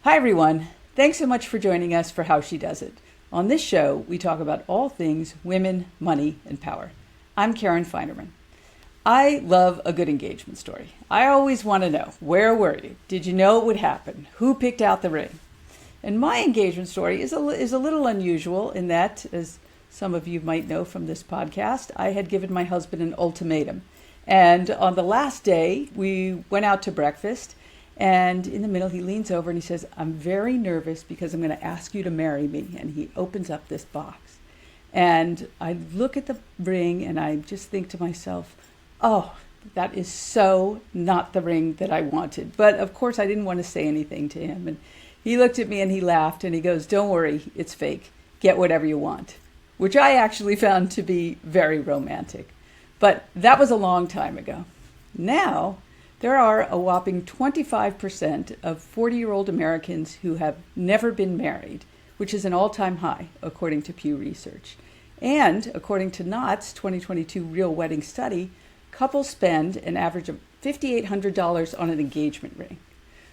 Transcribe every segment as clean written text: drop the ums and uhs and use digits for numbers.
Hi, everyone. Thanks so much for joining us for How She Does It. On this show, we talk about all things women, money, and power. I'm Karen Feinerman. I love a good engagement story. I always want to know, where were you? Did you know it would happen? Who picked out the ring? And my engagement story is a little unusual in that, as some of you might know from this podcast, I had given my husband an ultimatum. And on the last day, we went out to breakfast. And in the middle, he leans over and he says, I'm very nervous because I'm going to ask you to marry me. And he opens up this box. And I look at the ring and I just think to myself, oh, that is so not the ring that I wanted. But of course, I didn't want to say anything to him. And he looked at me and he laughed and he goes, don't worry, it's fake. Get whatever you want, which I actually found to be very romantic. But that was a long time ago. Now, there are a whopping 25% of 40-year-old Americans who have never been married, which is an all-time high, according to Pew Research. And according to Knott's 2022 Real Wedding Study, couples spend an average of $5,800 on an engagement ring.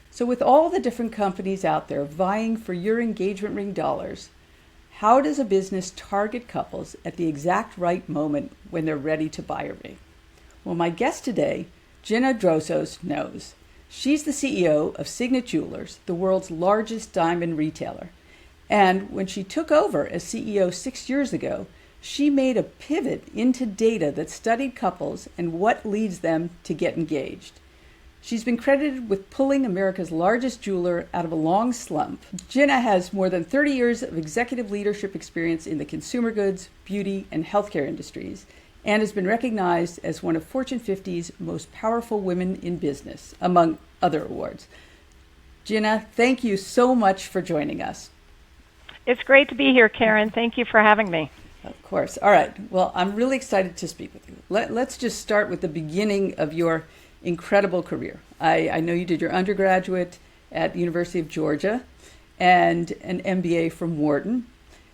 So with all the different companies out there vying for your engagement ring dollars, how does a business target couples at the exact right moment when they're ready to buy a ring? Well, my guest today, Gina Drosos, knows. She's the CEO of Signet Jewelers, the world's largest diamond retailer. And when she took over as CEO 6 years ago, she made a pivot into data that studied couples and what leads them to get engaged. She's been credited with pulling America's largest jeweler out of a long slump. Gina has more than 30 years of executive leadership experience in the consumer goods, beauty, and healthcare industries, and has been recognized as one of Fortune 50's most powerful women in business, among other awards. Gina, thank you so much for joining us. It's great to be here, Karen. Thank you for having me. Of course. All right. Well, I'm really excited to speak with you. Let's just start with the beginning of your incredible career. I know you did your undergraduate at the University of Georgia and an MBA from Wharton.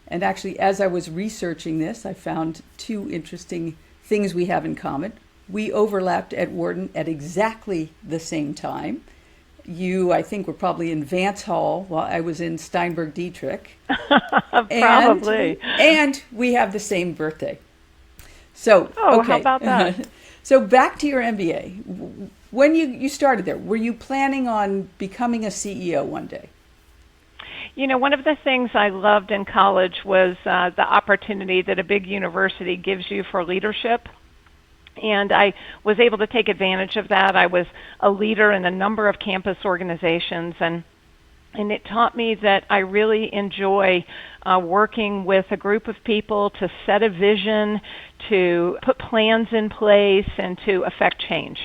And actually, as I was researching this, I found two interesting things we have in common. We overlapped at Wharton at exactly the same time. You, I think, were probably in Vance Hall while I was in Steinberg Dietrich. Probably. And we have the same birthday. So, okay. How about that? So back to your MBA. When you started there, were you planning on becoming a CEO one day? You know, one of the things I loved in college was the opportunity that a big university gives you for leadership. And I was able to take advantage of that. I was a leader in a number of campus organizations, and it taught me that I really enjoy working with a group of people to set a vision, to put plans in place, and to affect change.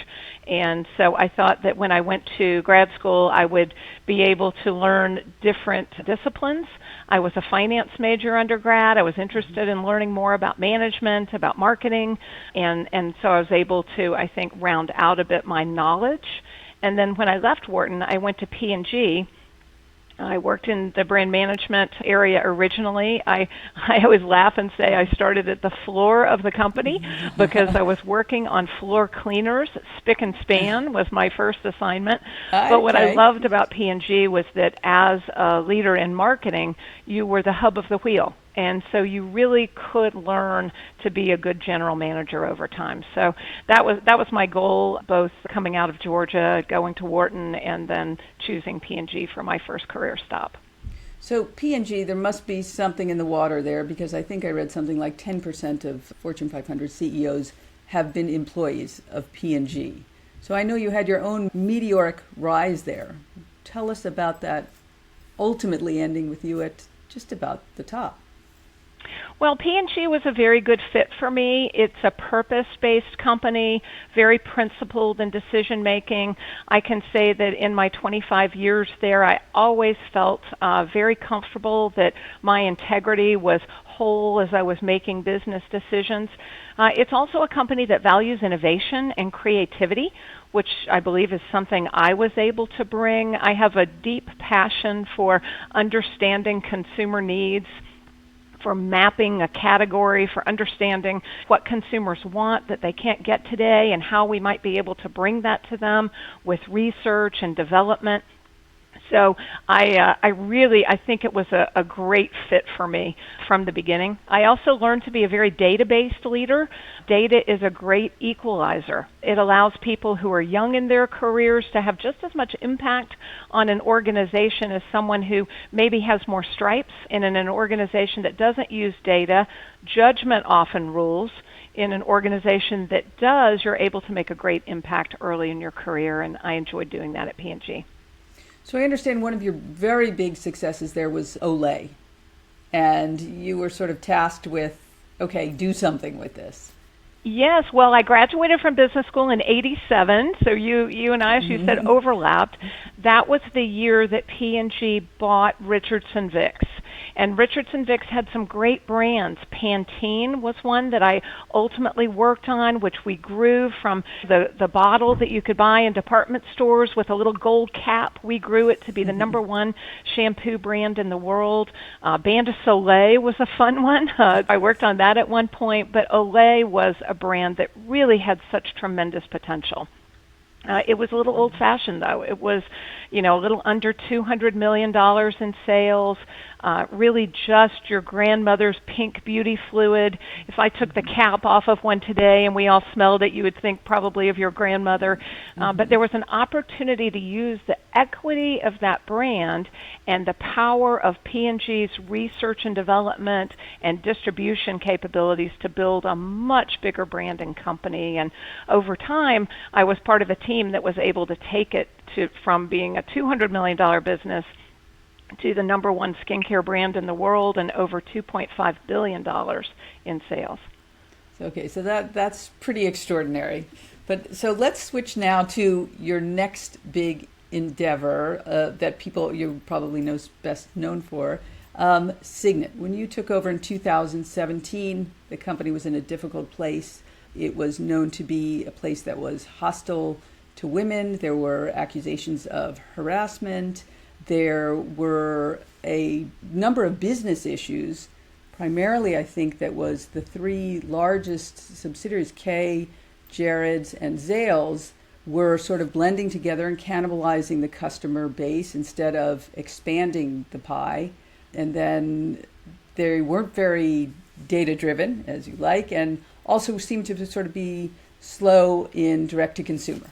And so I thought that when I went to grad school, I would be able to learn different disciplines. I was a finance major undergrad. I was interested in learning more about management, about marketing, and so I was able to, I think, round out a bit my knowledge. And then when I left Wharton, I went to P&G. I worked in the brand management area originally. I always laugh and say I started at the floor of the company because I was working on floor cleaners. Spick and span was my first assignment. Okay. But what I loved about P&G was that as a leader in marketing, you were the hub of the wheel. And so you really could learn to be a good general manager over time. So that was my goal, both coming out of Georgia, going to Wharton, and then choosing P&G for my first career stop. So P&G, there must be something in the water there, because I think I read something like 10% of Fortune 500 CEOs have been employees of P&G. So I know you had your own meteoric rise there. Tell us about that, ultimately ending with you at just about the top. Well, P&G was a very good fit for me. It's a purpose-based company, very principled in decision-making. I can say that in my 25 years there, I always felt very comfortable that my integrity was whole as I was making business decisions. It's also a company that values innovation and creativity, which I believe is something I was able to bring. I have a deep passion for understanding consumer needs, for mapping a category, for understanding what consumers want that they can't get today and how we might be able to bring that to them with research and development. So I think it was a great fit for me from the beginning. I also learned to be a very data-based leader. Data is a great equalizer. It allows people who are young in their careers to have just as much impact on an organization as someone who maybe has more stripes. And in an organization that doesn't use data, judgment often rules. In an organization that does, you're able to make a great impact early in your career, and I enjoyed doing that at P&G. So I understand one of your very big successes there was Olay, and you were sort of tasked with, okay, do something with this. Yes, well, I graduated from business school in '87, so you and I, as you said, overlapped. That was the year that P&G bought Richardson Vicks. And Richardson Vicks had some great brands. Pantene was one that I ultimately worked on, which we grew from the bottle that you could buy in department stores with a little gold cap. We grew it to be the number one shampoo brand in the world. Bain de Soleil was a fun one. I worked on that at one point, but Olay was a brand that really had such tremendous potential. It was a little old-fashioned, though. It was, a little under $200 million in sales, really just your grandmother's pink beauty fluid. If I took the cap off of one today and we all smelled it, you would think probably of your grandmother. But there was an opportunity to use the equity of that brand and the power of P&G's research and development and distribution capabilities to build a much bigger brand and company. And over time, I was part of a team that was able to take it from being a $200 million business to the number one skincare brand in the world and over $2.5 billion in sales. Okay, so that's pretty extraordinary. But so let's switch now to your next big endeavor that you probably best known for, Signet. When you took over in 2017, the company was in a difficult place. It was known to be a place that was hostile to women. There were accusations of harassment. There were a number of business issues. Primarily, I think that was the three largest subsidiaries, Kay, Jared's, and Zales, were sort of blending together and cannibalizing the customer base instead of expanding the pie. And then they weren't very data-driven, as you like, and also seemed to sort of be slow in direct-to-consumer.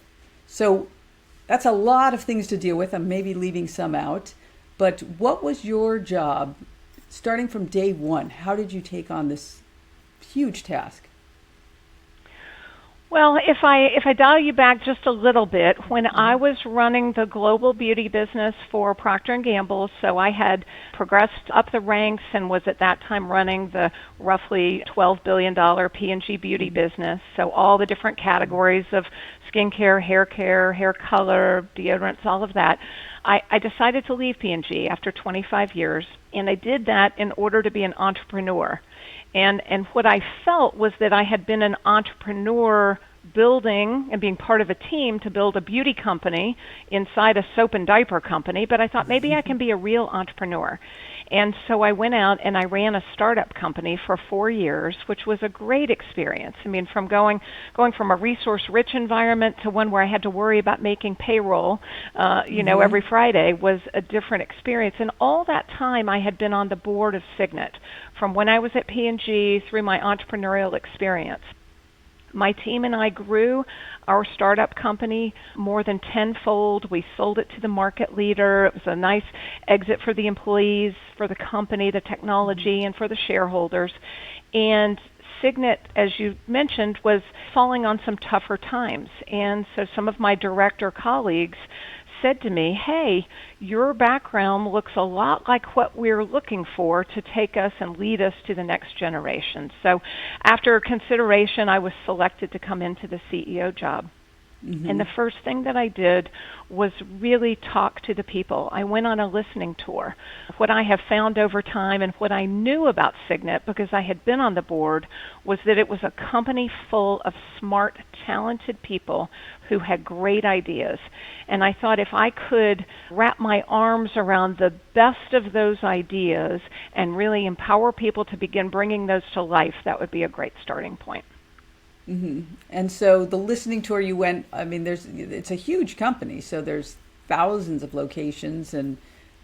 So that's a lot of things to deal with. I'm maybe leaving some out. But what was your job starting from day one? How did you take on this huge task? Well, if I dial you back just a little bit, when I was running the global beauty business for Procter & Gamble, so I had progressed up the ranks and was at that time running the roughly $12 billion P&G beauty business, so all the different categories of skincare, hair care, hair color, deodorants, all of that. I decided to leave P&G after 25 years, and I did that in order to be an entrepreneur. And what I felt was that I had been an entrepreneur building and being part of a team to build a beauty company inside a soap and diaper company, but I thought maybe I can be a real entrepreneur. And so I went out and I ran a startup company for 4 years, which was a great experience. I mean, from going from a resource-rich environment to one where I had to worry about making payroll, every Friday was a different experience. And all that time I had been on the board of Signet, from when I was at P&G through my entrepreneurial experience. My team and I grew our startup company more than tenfold. We sold it to the market leader. It was a nice exit for the employees, for the company, the technology, and for the shareholders. And Signet, as you mentioned, was falling on some tougher times. And so some of my director colleagues said to me, hey, your background looks a lot like what we're looking for to take us and lead us to the next generation. So after consideration, I was selected to come into the CEO job. Mm-hmm. And the first thing that I did was really talk to the people. I went on a listening tour. What I have found over time and what I knew about Signet, because I had been on the board, was that it was a company full of smart, talented people who had great ideas. And I thought if I could wrap my arms around the best of those ideas and really empower people to begin bringing those to life, that would be a great starting point. Mm-hmm. And so the listening tour you went, I mean, it's a huge company, so there's thousands of locations. And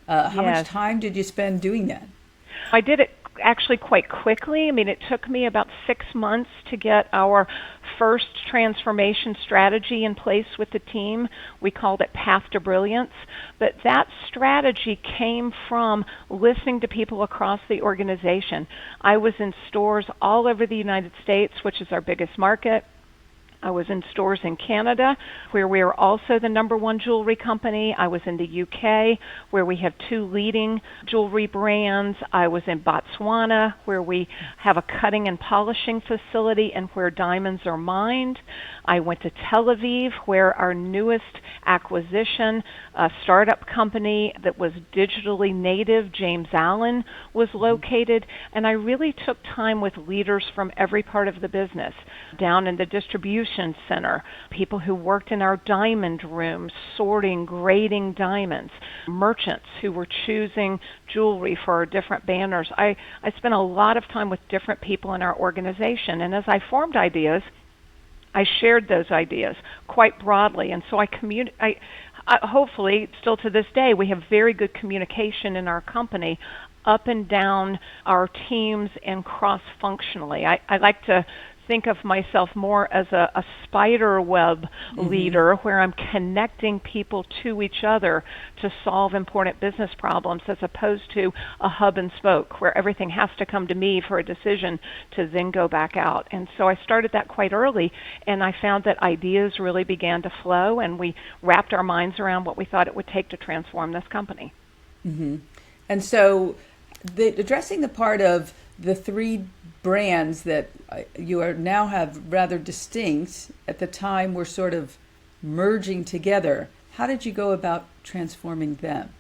how much Yes. time did you spend doing that? I did it actually quite quickly. I mean, it took me about 6 months to get our first transformation strategy in place with the team. We called it Path to Brilliance. But that strategy came from listening to people across the organization. I was in stores all over the United States, which is our biggest market. I was in stores in Canada, where we are also the number one jewelry company. I was in the UK, where we have 2 leading jewelry brands. I was in Botswana, where we have a cutting and polishing facility and where diamonds are mined. I went to Tel Aviv, where our newest acquisition, a startup company that was digitally native, James Allen, was located. And I really took time with leaders from every part of the business, down in the distribution center, people who worked in our diamond rooms, sorting, grading diamonds, merchants who were choosing jewelry for our different banners. I spent a lot of time with different people in our organization, and as I formed ideas, I shared those ideas quite broadly, and so I hopefully, still to this day, we have very good communication in our company up and down our teams and cross-functionally. I like to think of myself more as a spider web leader, where I'm connecting people to each other to solve important business problems, as opposed to a hub and spoke where everything has to come to me for a decision to then go back out. And so I started that quite early, and I found that ideas really began to flow, and we wrapped our minds around what we thought it would take to transform this company. And so addressing the part of the 3 brands that you are now have rather distinct, at the time were sort of merging together. How did you go about transforming them?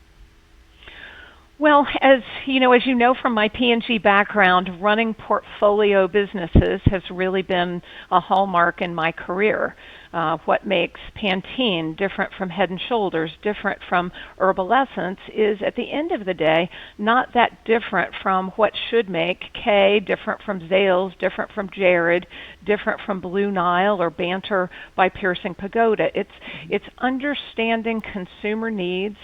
Well, as you know from my P&G background, running portfolio businesses has really been a hallmark in my career. What makes Pantene different from Head & Shoulders, different from Herbal Essence, is at the end of the day not that different from what should make Kay different from Zales, different from Jared, different from Blue Nile or Banter by Piercing Pagoda. It's understanding consumer needs,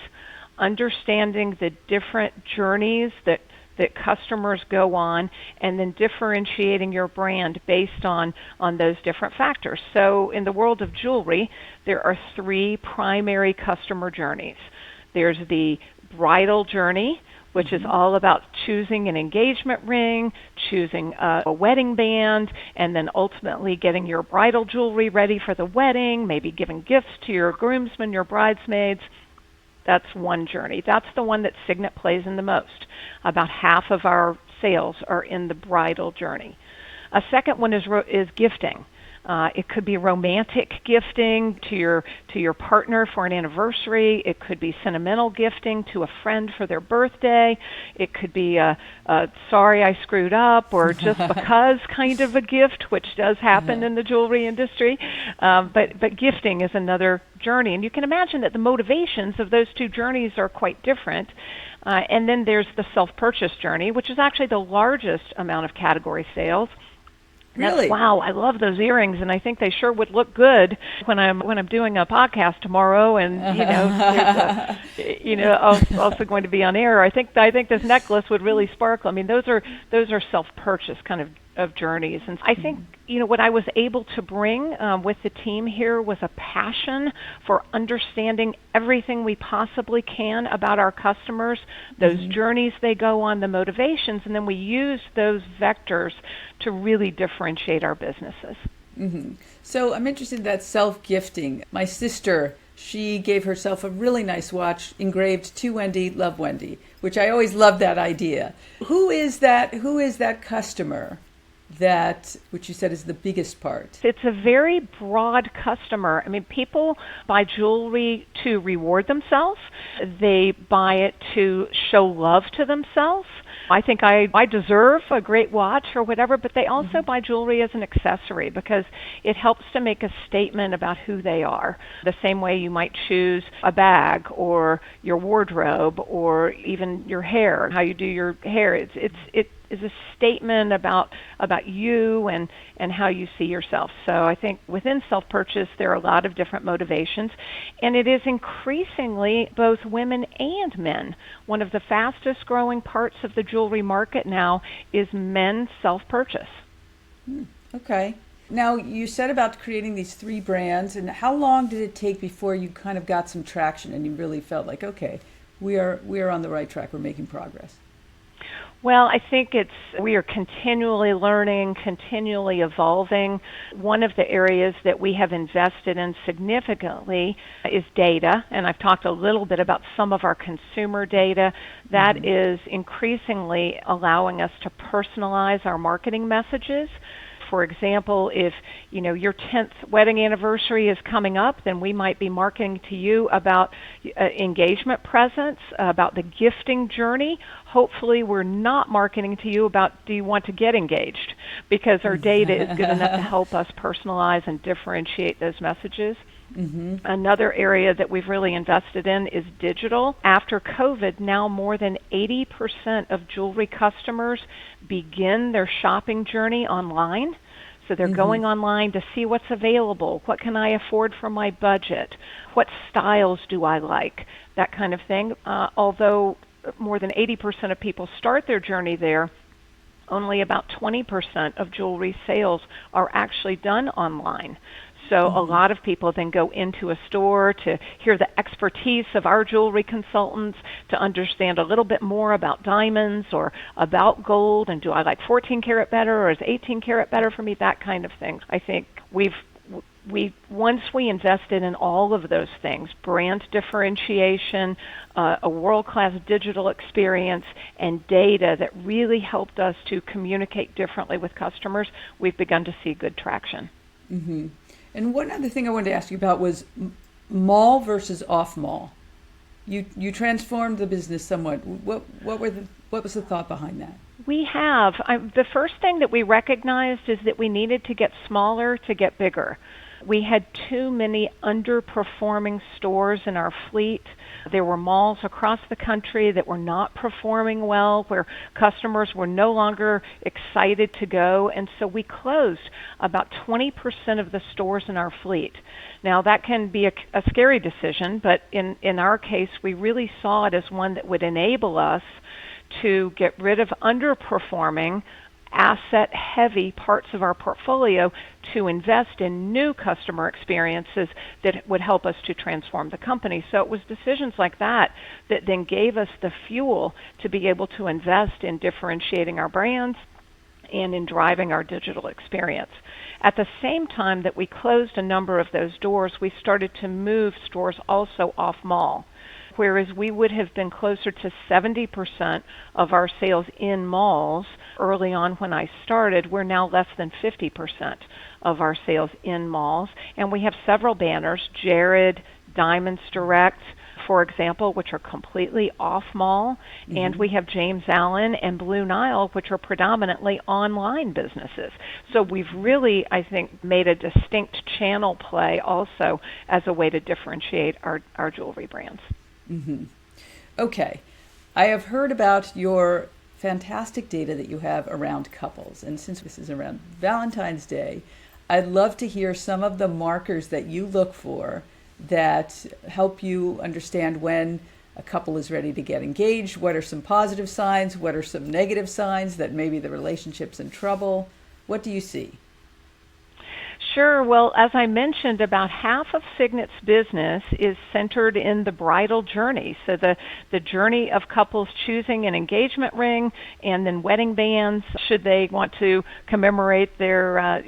understanding the different journeys that customers go on, and then differentiating your brand based on those different factors. So in the world of jewelry, there are 3 primary customer journeys. There's the bridal journey, which is all about choosing an engagement ring, choosing a wedding band, and then ultimately getting your bridal jewelry ready for the wedding, maybe giving gifts to your groomsmen, your bridesmaids. That's one journey. That's the one that Signet plays in the most. About half of our sales are in the bridal journey. A second one is gifting. It could be romantic gifting to your partner for an anniversary. It could be sentimental gifting to a friend for their birthday. It could be a sorry I screwed up, or just because kind of a gift, which does happen in the jewelry industry. But gifting is another journey, and you can imagine that the motivations of those 2 journeys are quite different. And then there's the self-purchase journey, which is actually the largest amount of category sales. Really? Wow, I love those earrings, and I think they sure would look good when I'm doing a podcast tomorrow, and also going to be on air. I think this necklace would really sparkle. I mean, those are self-purchase kind of journeys, and I think what I was able to bring with the team here was a passion for understanding everything we possibly can about our customers, those journeys they go on, the motivations, and then we use those vectors to really differentiate our businesses. So I'm interested in that self-gifting. My sister, she gave herself a really nice watch engraved to Wendy, love Wendy, which I always loved that idea. Who is that customer which you said is the biggest part? It's a very broad customer. I mean, people buy jewelry to reward themselves. They buy it to show love to themselves. I think I deserve a great watch or whatever, but they also buy jewelry as an accessory because it helps to make a statement about who they are. The same way you might choose a bag or your wardrobe or even your hair, how you do your hair. a statement about you and how you see yourself. So I think within self-purchase there are a lot of different motivations, and it is increasingly both women and men. One of the fastest growing parts of the jewelry market now is men's self-purchase. Okay. Now, you said about creating these 3 brands, and how long did it take before you kind of got some traction and you really felt like, okay, we are on the right track, we're making progress? Well, I think we are continually learning, continually evolving. One of the areas that we have invested in significantly is data, and I've talked a little bit about some of our consumer data. That is increasingly allowing us to personalize our marketing messages. For example, if your 10th wedding anniversary is coming up, then we might be marketing to you about engagement presents, about the gifting journey. Hopefully, we're not marketing to you about, do you want to get engaged? Because our data is good enough to help us personalize and differentiate those messages. Another area that we've really invested in is digital. After COVID, now more than 80% of jewelry customers begin their shopping journey online. So they're going online to see what's available, what can I afford for my budget, what styles do I like, that kind of thing. Although more than 80% of people start their journey there, only about 20% of jewelry sales are actually done online. So a lot of people then go into a store to hear the expertise of our jewelry consultants, to understand a little bit more about diamonds or about gold, and do I like 14 karat better or is 18 karat better for me, that kind of thing. I think once we invested in all of those things, brand differentiation, a world-class digital experience, and data that really helped us to communicate differently with customers, we've begun to see good traction. And one other thing I wanted to ask you about was mall versus off-mall. You transformed the business somewhat. What was the thought behind that? We have. The first thing that we recognized is that we needed to get smaller to get bigger. We had too many underperforming stores in our fleet. There were malls across the country that were not performing well, where customers were no longer excited to go, and so we closed about 20% of the stores in our fleet. Now, that can be a scary decision, but in our case, we really saw it as one that would enable us to get rid of underperforming, asset-heavy parts of our portfolio to invest in new customer experiences that would help us to transform the company. So it was decisions like that that then gave us the fuel to be able to invest in differentiating our brands and in driving our digital experience. At the same time that we closed a number of those doors, we started to move stores also off-mall. Whereas we would have been closer to 70% of our sales in malls early on when I started, we're now less than 50% of our sales in malls. And we have several banners, Jared, Diamonds Direct, for example, which are completely off-mall. And we have James Allen and Blue Nile, which are predominantly online businesses. So we've really, I think, made a distinct channel play also as a way to differentiate our jewelry brands. Okay. I have heard about your fantastic data that you have around couples. And since this is around Valentine's Day, I'd love to hear some of the markers that you look for that help you understand when a couple is ready to get engaged. What are some positive signs? What are some negative signs that maybe the relationship's in trouble? What do you see? Sure. Well, as I mentioned, about half of Signet's business is centered in the bridal journey. So the journey of couples choosing an engagement ring and then wedding bands, should they want to commemorate their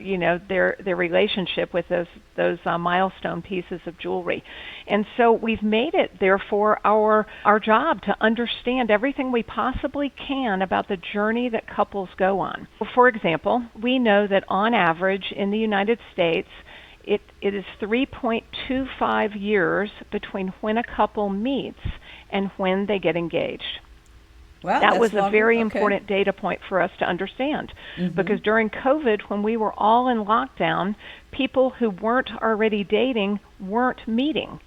relationship with those milestone pieces of jewelry. And so we've made it, therefore, our job to understand everything we possibly can about the journey that couples go on. For example, we know that on average in the United States, it is 3.25 years between when a couple meets and when they get engaged. Wow, that was longer. A very important data point for us to understand, because during COVID, when we were all in lockdown, people who weren't already dating weren't meeting.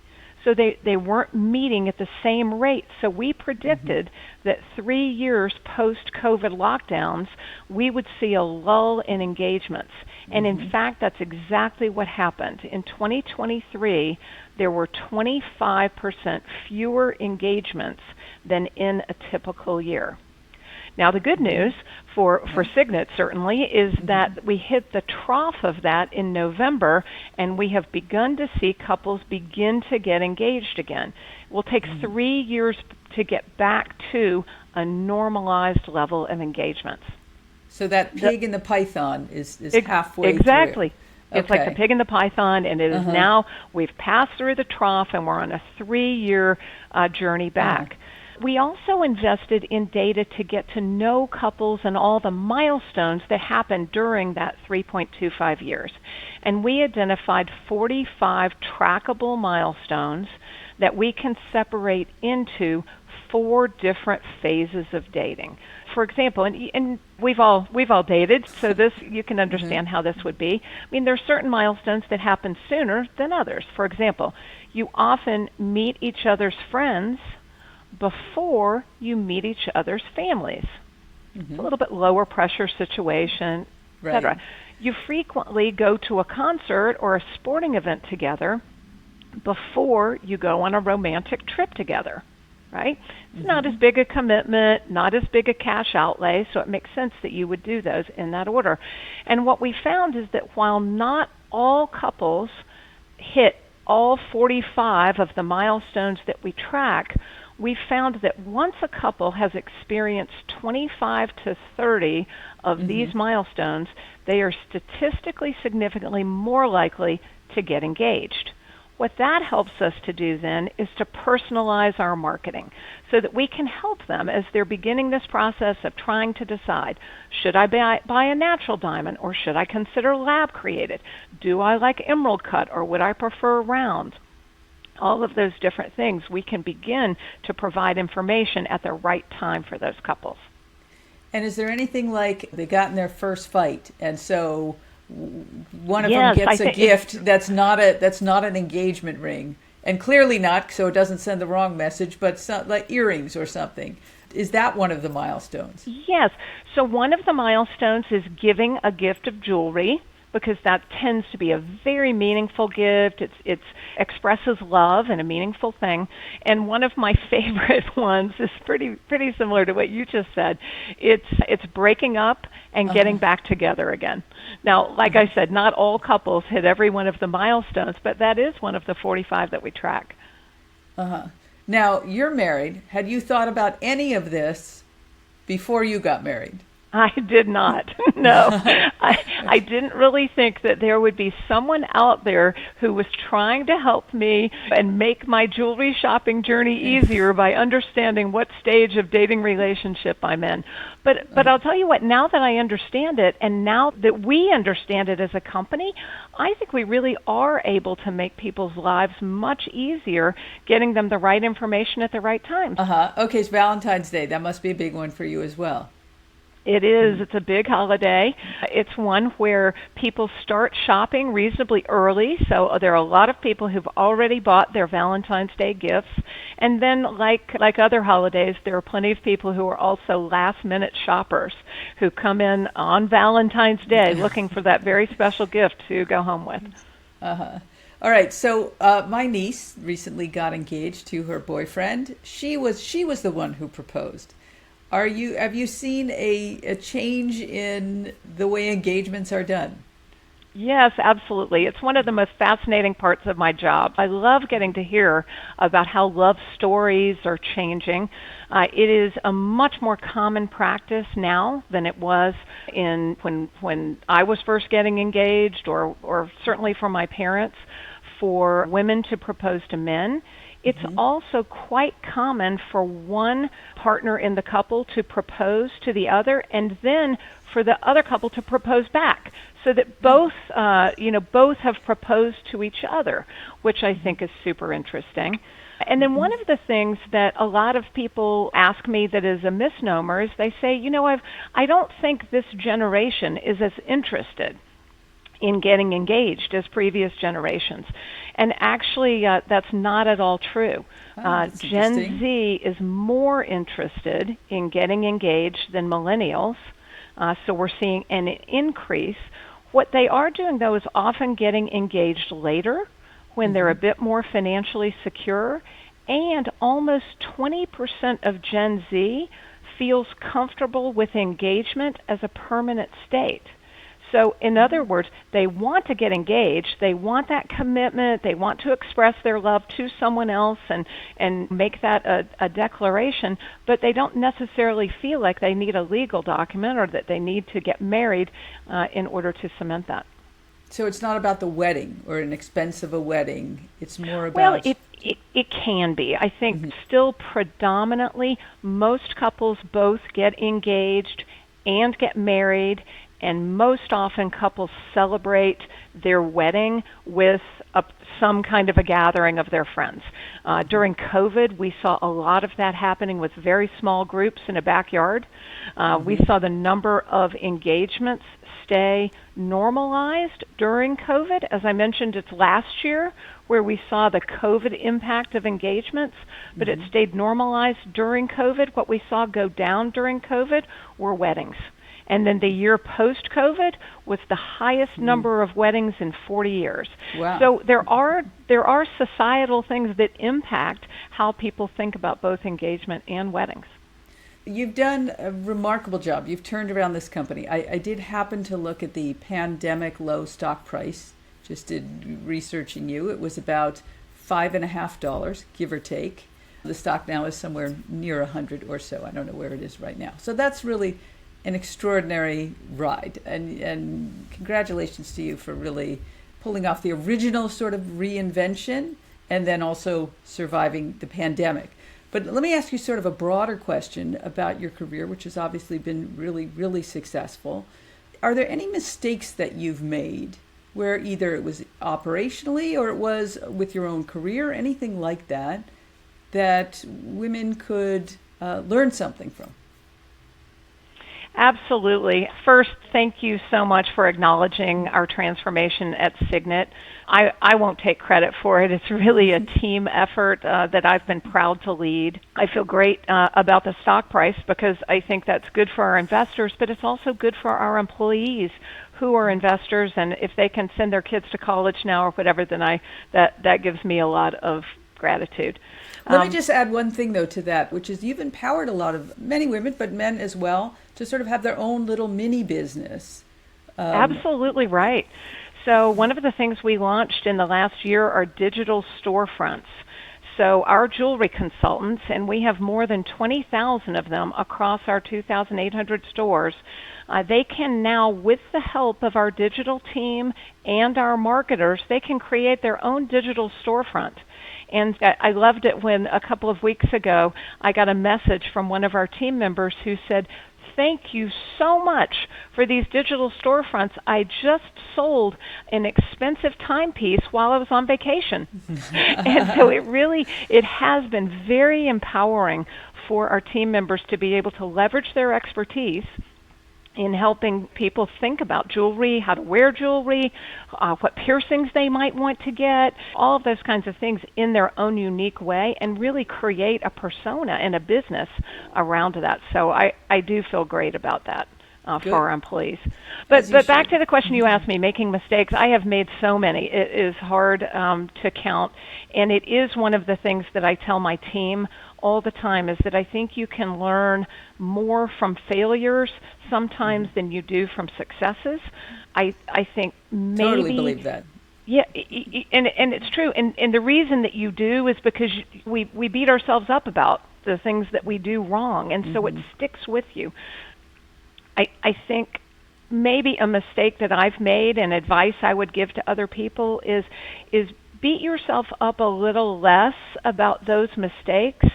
So they weren't meeting at the same rate. So we predicted that 3 years post-COVID lockdowns, we would see a lull in engagements. And in fact, that's exactly what happened. In 2023, there were 25% fewer engagements than in a typical year. Now, the good news for Signet certainly is that we hit the trough of that in November, and we have begun to see couples begin to get engaged again. It will take 3 years to get back to a normalized level of engagements. So that pig in the python is halfway exactly. through. It's like the pig in the python, and it is now, we've passed through the trough, and we're on a 3-year journey back. We also invested in data to get to know couples and all the milestones that happened during that 3.25 years. And we identified 45 trackable milestones that we can separate into 4 different phases of dating. For example, and we've all dated, so this you can understand how this would be. I mean, there are certain milestones that happen sooner than others. For example, you often meet each other's friends before you meet each other's families. It's a little bit lower pressure situation, etc. You frequently go to a concert or a sporting event together before you go on a romantic trip together, right? It's not as big a commitment, not as big a cash outlay, so it makes sense that you would do those in that order. And what we found is that while not all couples hit all 45 of the milestones that we track, we found that once a couple has experienced 25 to 30 of these milestones, they are statistically significantly more likely to get engaged. What that helps us to do then is to personalize our marketing so that we can help them as they're beginning this process of trying to decide, should I buy a natural diamond or should I consider lab created? Do I like emerald cut or would I prefer round? All of those different things, we can begin to provide information at the right time for those couples. And is there anything like they got in their first fight, and so one of them gets a gift that's not an engagement ring, and clearly not, so it doesn't send the wrong message, but like earrings or something. Is that one of the milestones? Yes. So one of the milestones is giving a gift of jewelry, because that tends to be a very meaningful gift. It expresses love and a meaningful thing. And one of my favorite ones is pretty similar to what you just said. It's breaking up and getting back together again. Now, like I said, not all couples hit every one of the milestones, but that is one of the 45 that we track. Now, you're married. Had you thought about any of this before you got married? I did not. No, I didn't really think that there would be someone out there who was trying to help me and make my jewelry shopping journey easier by understanding what stage of dating relationship I'm in. But I'll tell you what, now that I understand it, and now that we understand it as a company, I think we really are able to make people's lives much easier, getting them the right information at the right time. Okay, it's Valentine's Day. That must be a big one for you as well. It is. It's a big holiday. It's one where people start shopping reasonably early. So there are a lot of people who've already bought their Valentine's Day gifts. And then like other holidays, there are plenty of people who are also last-minute shoppers who come in on Valentine's Day looking for that very special gift to go home with. All right. So my niece recently got engaged to her boyfriend. She was the one who proposed. Have you seen a change in the way engagements are done? Yes, absolutely. It's one of the most fascinating parts of my job. I love getting to hear about how love stories are changing. It is a much more common practice now than it was when I was first getting engaged, or certainly for my parents, for women to propose to men. It's also quite common for one partner in the couple to propose to the other, and then for the other couple to propose back, so that both have proposed to each other, which I think is super interesting. And then one of the things that a lot of people ask me that is a misnomer is they say, I don't think this generation is as interested in getting engaged as previous generations. And actually, that's not at all true. Gen Z is more interested in getting engaged than millennials, so we're seeing an increase. What they are doing, though, is often getting engaged later when they're a bit more financially secure, and almost 20% of Gen Z feels comfortable with engagement as a permanent state. So in other words, they want to get engaged, they want that commitment, they want to express their love to someone else and make that a declaration, but they don't necessarily feel like they need a legal document or that they need to get married in order to cement that. So it's not about the wedding or an expense of a wedding. It's more about... Well, it can be. I think still predominantly most couples both get engaged and get married, and most often couples celebrate their wedding with some kind of a gathering of their friends. During COVID, we saw a lot of that happening with very small groups in a backyard. We saw the number of engagements stay normalized during COVID. As I mentioned, it's last year where we saw the COVID impact of engagements, but it stayed normalized during COVID. What we saw go down during COVID were weddings. And then the year post-COVID was the highest number of weddings in 40 years. Wow. So there are societal things that impact how people think about both engagement and weddings. You've done a remarkable job. You've turned around this company. I did happen to look at the pandemic low stock price, just did researching you. It was about $5.50, give or take. The stock now is somewhere near 100 or so. I don't know where it is right now. So that's really an extraordinary ride, and congratulations to you for really pulling off the original sort of reinvention and then also surviving the pandemic. But let me ask you sort of a broader question about your career, which has obviously been really, really successful. Are there any mistakes that you've made where either it was operationally or it was with your own career, anything like that, that women could learn something from? Absolutely. First, thank you so much for acknowledging our transformation at Signet. I won't take credit for it. It's really a team effort that I've been proud to lead. I feel great about the stock price because I think that's good for our investors, but it's also good for our employees who are investors, and if they can send their kids to college now or whatever, then that gives me a lot of gratitude. Let me just add one thing, though, to that, which is you've empowered many women, but men as well, to sort of have their own little mini business. Absolutely right. So one of the things we launched in the last year are digital storefronts. So our jewelry consultants, and we have more than 20,000 of them across our 2,800 stores, they can now, with the help of our digital team and our marketers, they can create their own digital storefront. And I loved it when a couple of weeks ago I got a message from one of our team members who said, "Thank you so much for these digital storefronts. I just sold an expensive timepiece while I was on vacation." And so it has been very empowering for our team members to be able to leverage their expertise in helping people think about jewelry, how to wear jewelry, what piercings they might want to get, all of those kinds of things in their own unique way, and really create a persona and a business around that. So I do feel great about that for our employees. But back to the question you asked me, making mistakes. I have made so many. It is hard to count, and it is one of the things that I tell my team all the time is that I think you can learn more from failures sometimes than you do from successes. I think maybe... Totally believe that. Yeah, and it's true. And the reason that you do is because we beat ourselves up about the things that we do wrong, and so it sticks with you. I think maybe a mistake that I've made and advice I would give to other people is beat yourself up a little less about those mistakes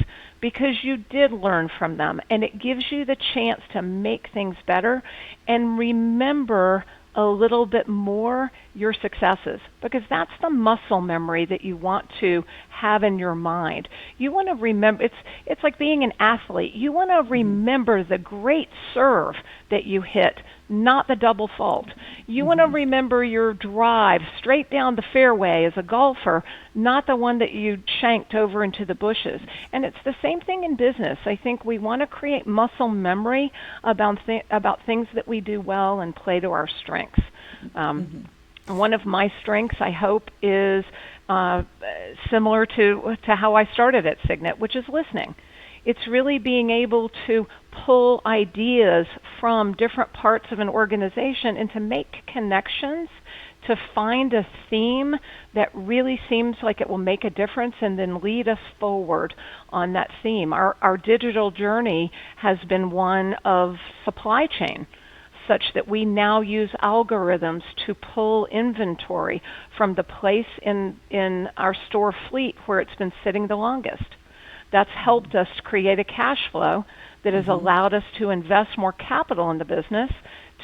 because you did learn from them, and it gives you the chance to make things better. And remember a little bit more your successes, because that's the muscle memory that you want to have in your mind. You want to remember, it's like being an athlete. You want to remember the great serve that you hit, not the double fault. You want to remember your drive straight down the fairway as a golfer, not the one that you shanked over into the bushes. And it's the same thing in business. I think we want to create muscle memory about things that we do well and play to our strengths. One of my strengths, I hope, is similar to how I started at Signet, which is listening. It's really being able to pull ideas from different parts of an organization and to make connections, to find a theme that really seems like it will make a difference and then lead us forward on that theme. Our digital journey has been one of supply chain, such that we now use algorithms to pull inventory from the place in our store fleet where it's been sitting the longest. That's helped us create a cash flow that has allowed us to invest more capital in the business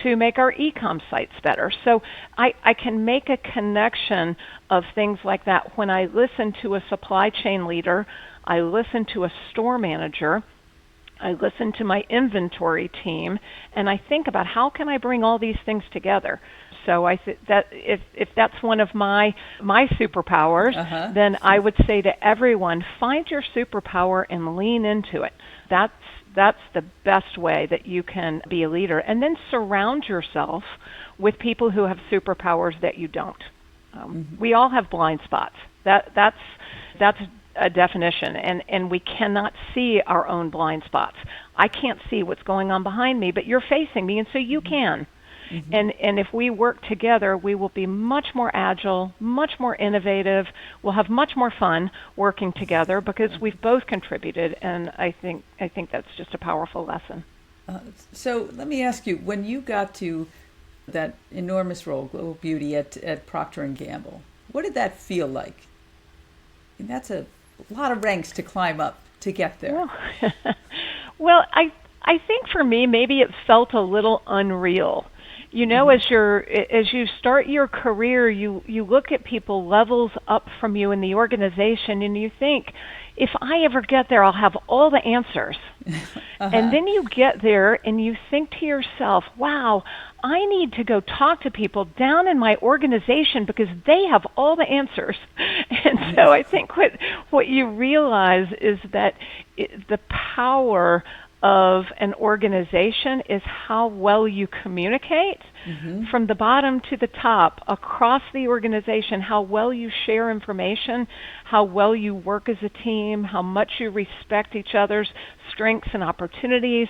to make our e-com sites better. So I can make a connection of things like that when I listen to a supply chain leader, I listen to a store manager, I listen to my inventory team, and I think about how can I bring all these things together. So I think that if that's one of my superpowers, then I would say to everyone, find your superpower and lean into it. That's the best way that you can be a leader. And then surround yourself with people who have superpowers that you don't. We all have blind spots. That's a definition, and we cannot see our own blind spots. I can't see what's going on behind me, but you're facing me, and so you can. And if we work together, we will be much more agile, much more innovative. We'll have much more fun working together because we've both contributed, and I think that's just a powerful lesson. So let me ask you, when you got to that enormous role, Global Beauty at Procter & Gamble, what did that feel like? And that's a lot of ranks to climb up to get there. Well, I think for me, maybe it felt a little unreal. You know, as you start your career, you look at people levels up from you in the organization, and you think, if I ever get there, I'll have all the answers. And then you get there and you think to yourself, wow, I need to go talk to people down in my organization because they have all the answers. And so I think what you realize is that the power of an organization is how well you communicate from the bottom to the top across the organization, how well you share information, how well you work as a team, how much you respect each other's strengths and opportunities,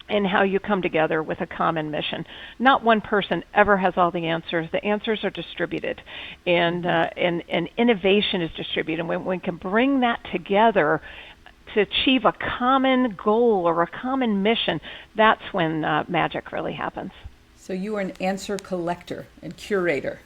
and how you come together with a common mission. Not one person ever has all the answers. The answers are distributed, and innovation is distributed. And when we can bring that together to achieve a common goal or a common mission, that's when magic really happens. So you are an answer collector and curator.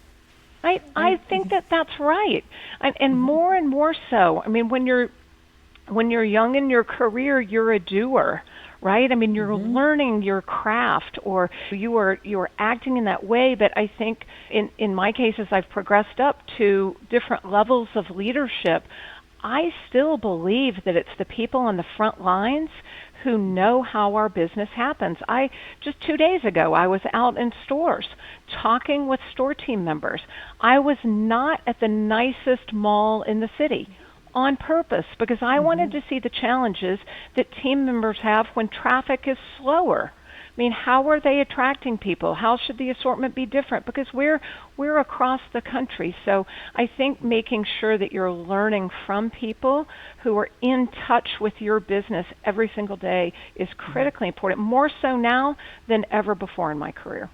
I think that's right, and more so. I mean, when you're young in your career, you're a doer, right? I mean, you're learning your craft, or you are acting in that way. But I think in my case, as I've progressed up to different levels of leadership, I still believe that it's the people on the front lines who know how our business happens. Just 2 days ago, I was out in stores talking with store team members. I was not at the nicest mall in the city on purpose because I wanted to see the challenges that team members have when traffic is slower. I mean, how are they attracting people? How should the assortment be different? Because we're across the country. So I think making sure that you're learning from people who are in touch with your business every single day is critically important, more so now than ever before in my career.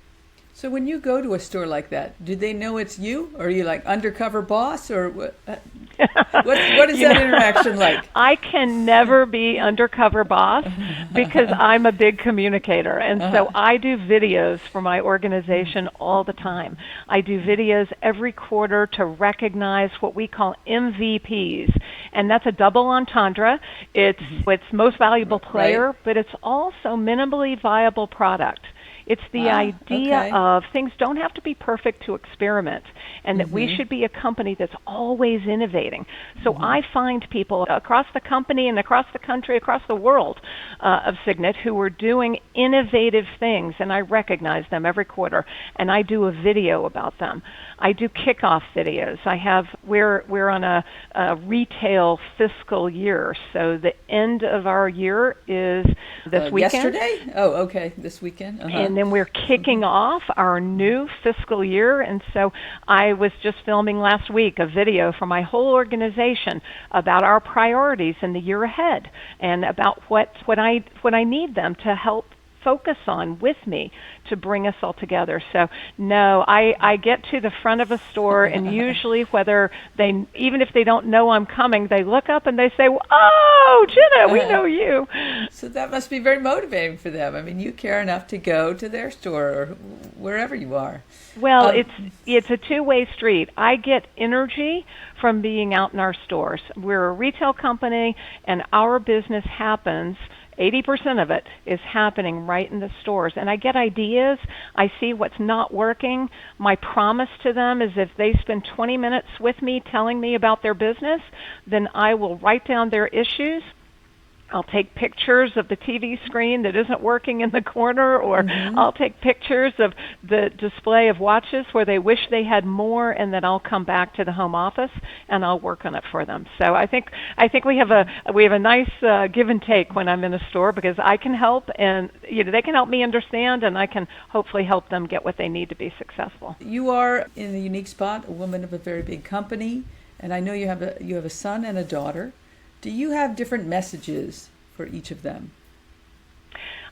So when you go to a store like that, do they know it's you? Or are you like undercover boss? Or what is that interaction like? I can never be undercover boss because I'm a big communicator. And so I do videos for my organization all the time. I do videos every quarter to recognize what we call MVPs. And that's a double entendre. It's most valuable player, but it's also minimally viable product. It's the idea of things don't have to be perfect to experiment, and that we should be a company that's always innovating. So I find people across the company and across the country, across the world of Signet who are doing innovative things, and I recognize them every quarter, and I do a video about them. I do kickoff videos. We're on a retail fiscal year, so the end of our year is this weekend. Yesterday? Oh, okay, this weekend. And then we're kicking off our new fiscal year, and so I was just filming last week a video for my whole organization about our priorities in the year ahead, and about what I need them to help focus on with me to bring us all together. So no, I get to the front of a store, and usually even if they don't know I'm coming, they look up and they say, "Oh, Gina, we know you." So that must be very motivating for them. I mean, you care enough to go to their store or wherever you are. Well, it's a two-way street. I get energy from being out in our stores. We're a retail company, and our business happens 80% of it is happening right in the stores. And I get ideas. I see what's not working. My promise to them is if they spend 20 minutes with me telling me about their business, then I will write down their issues. I'll take pictures of the TV screen that isn't working in the corner, or I'll take pictures of the display of watches where they wish they had more, and then I'll come back to the home office and I'll work on it for them. So I think we have a nice give and take when I'm in a store, because I can help, and they can help me understand, and I can hopefully help them get what they need to be successful. You are in a unique spot, a woman of a very big company, and I know you have a son and a daughter. Do you have different messages for each of them?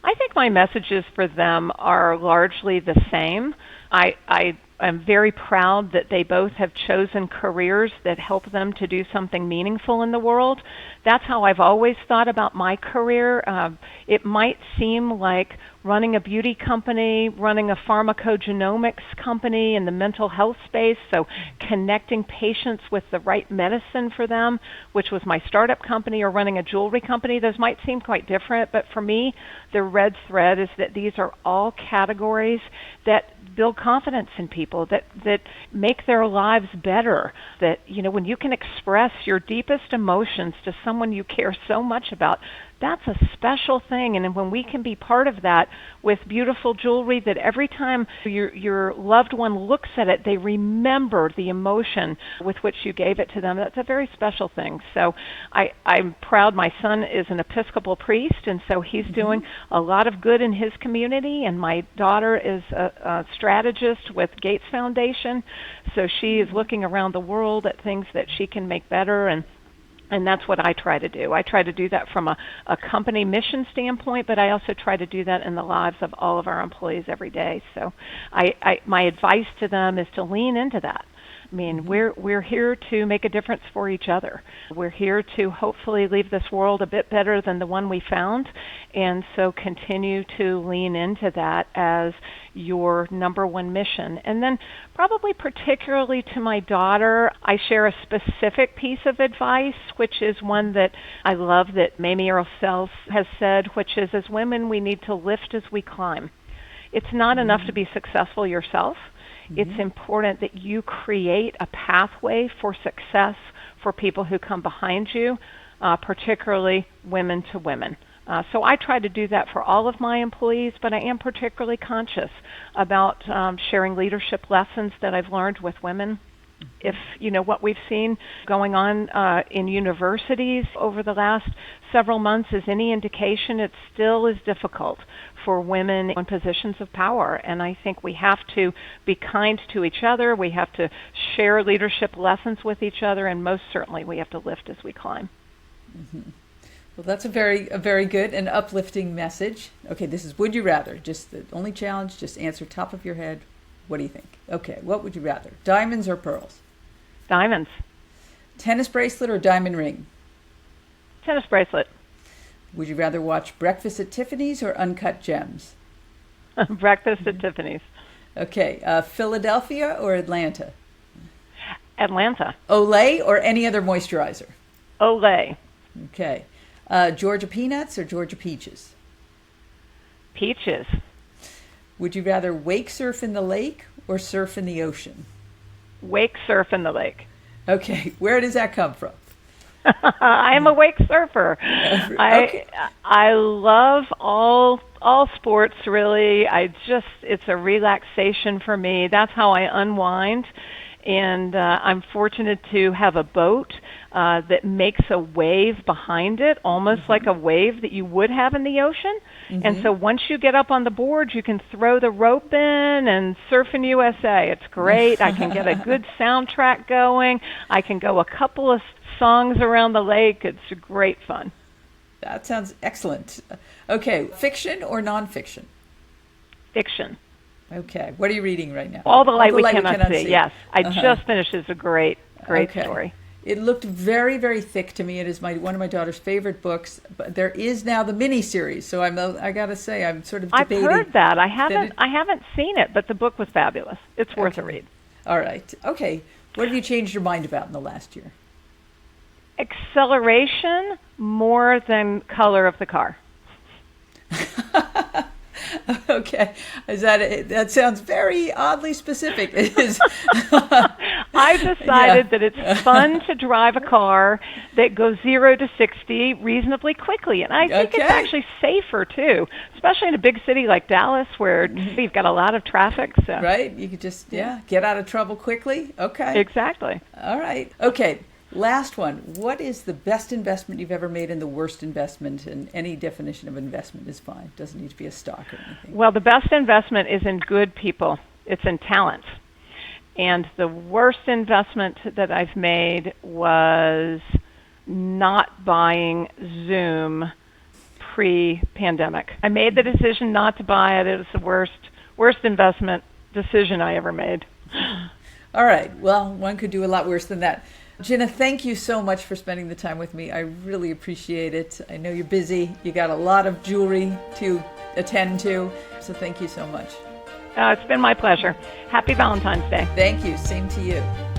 I think my messages for them are largely the same. I am very proud that they both have chosen careers that help them to do something meaningful in the world. That's how I've always thought about my career. It might seem like running a beauty company, running a pharmacogenomics company in the mental health space, so connecting patients with the right medicine for them, which was my startup company, or running a jewelry company. Those might seem quite different, but for me, the red thread is that these are all categories that build confidence in people, that make their lives better, that, when you can express your deepest emotions to someone you care so much about, that's a special thing. And when we can be part of that with beautiful jewelry that every time your loved one looks at it, they remember the emotion with which you gave it to them, that's a very special thing. So I'm proud my son is an Episcopal priest, and so he's doing a lot of good in his community, and my daughter is a strategist with Gates Foundation, so she is looking around the world at things that she can make better, and that's what I try to do. I try to do that from a company mission standpoint, but I also try to do that in the lives of all of our employees every day. So my advice to them is to lean into that. I mean, we're here to make a difference for each other. We're here to hopefully leave this world a bit better than the one we found, and so continue to lean into that as your number one mission. And then probably particularly to my daughter, I share a specific piece of advice, which is one that I love that Mamie Earl Sells has said, which is, as women, we need to lift as we climb. It's not enough to be successful yourself. It's important that you create a pathway for success for people who come behind you, particularly women to women. So I try to do that for all of my employees, but I am particularly conscious about sharing leadership lessons that I've learned with women. If what we've seen going on in universities over the last several months is any indication, it still is difficult for women in positions of power. And I think we have to be kind to each other. We have to share leadership lessons with each other, and most certainly we have to lift as we climb. Well, that's a very good and uplifting message. Okay, this is Would You Rather. Just the only challenge, just answer top of your head. What do you think? Okay, what would you rather? Diamonds or pearls? Diamonds. Tennis bracelet or diamond ring? Tennis bracelet. Would you rather watch Breakfast at Tiffany's or Uncut Gems? Breakfast at Tiffany's. Okay, Philadelphia or Atlanta? Atlanta. Olay or any other moisturizer? Olay. Okay. Georgia peanuts or Georgia peaches? Peaches. Would you rather wake surf in the lake or surf in the ocean? Wake surf in the lake. Okay, where does that come from? I am a wake surfer. Okay. I love all sports, really. It's a relaxation for me. That's how I unwind. And I'm fortunate to have a boat that makes a wave behind it, almost like a wave that you would have in the ocean. And so once you get up on the board, you can throw the rope in and surf in USA. It's great. I can get a good soundtrack going. I can go a couple of songs around the lake. It's great fun. That sounds excellent. Okay, fiction or nonfiction? Fiction. Okay, what are you reading right now? All the Light We Cannot See. Yes, I just finished. It's a great story. It looked very, very thick to me. It is one of my daughter's favorite books. But there is now the mini-series, so I got to say, I'm sort of debating. I've heard that. I haven't seen it, but the book was fabulous. It's worth a read. All right. Okay. What have you changed your mind about in the last year? Acceleration more than color of the car. Okay, that sounds very oddly specific. It is. I've decided that it's fun to drive a car that goes 0 to 60 reasonably quickly, and I think it's actually safer too, especially in a big city like Dallas where you've got a lot of traffic. So. Right, you could just get out of trouble quickly. Okay, exactly. All right. Okay. Last one. What is the best investment you've ever made and the worst investment? And any definition of investment is fine. Doesn't need to be a stock or anything. Well, the best investment is in good people. It's in talent. And the worst investment that I've made was not buying Zoom pre-pandemic. I made the decision not to buy it. It was the worst investment decision I ever made. All right. Well, one could do a lot worse than that. Gina, thank you so much for spending the time with me. I really appreciate it. I know you're busy. You got a lot of jewelry to attend to, so thank you so much. It's been my pleasure. Happy Valentine's Day. Thank you. Same to you.